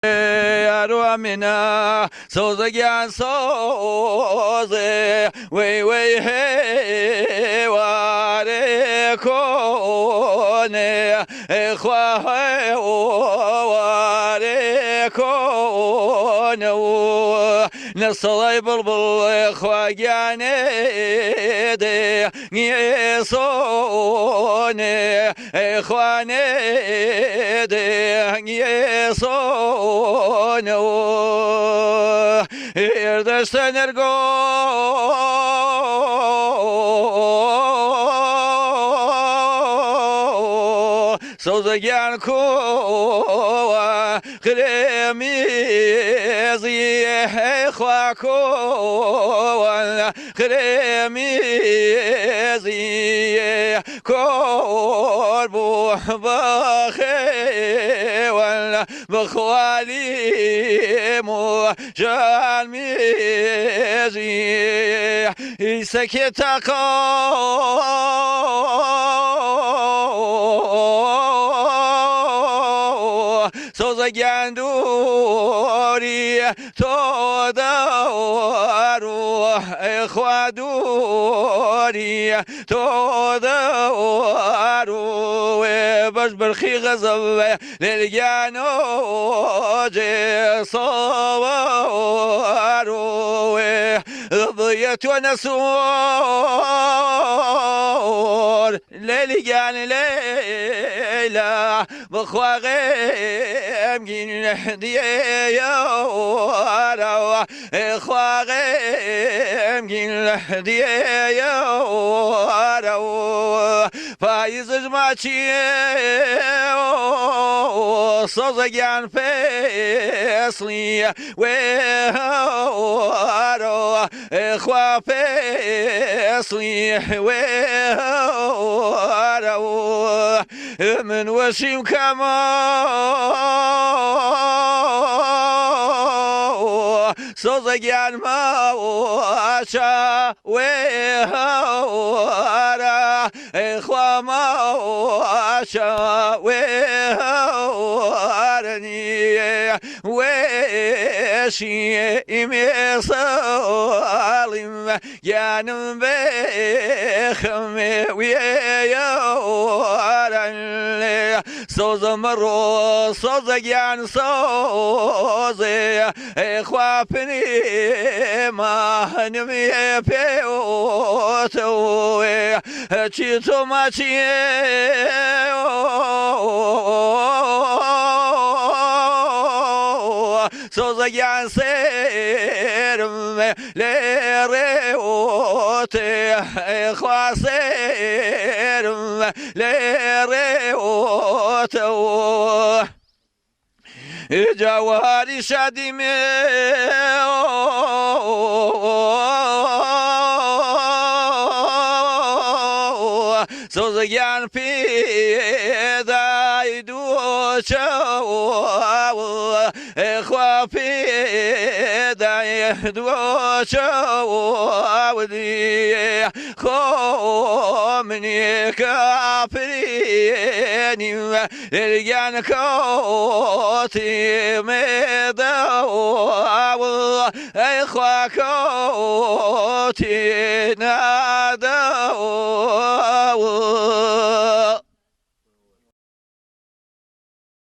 یارو منا سوزگیان سوزه وی وی هی واره کنه خواه واره کنه نصلای بلبل خواگیانه ده نیسونه خوانه ده نیسونه اردشتن ارگو سوزگیان کو خرمیزی خوا کو خرمیزی کوربو بخیوان بخوالی مو جالمیزی سکتا سوزگیان دوری تو دارو خوادوری تو دارو باش برخی غزب للجانو جي صوارو ضيت ونسور للجان ليلى بخواغم جين ديا ورا خواغم جين ديا ورا فايز جماعتي صوزجان فيصلي وهارو خوا فيصلي وهارو من وسيم كما صوزجان ما واشا وهارا خوا ما واشا وهارني وشي مصالم جانم بخم ويا صوز مرو صوزجان صوزي خوابني ما نمي بيوتو چیتو ما سوزگیان سرم لريوتي خواسرم لريوتو جواري شادي سوزگیان پیدای دوچو خوا پیدای دوچو دی خومنی کپرینیم لگن کوتی میدو خوا کوتی ندو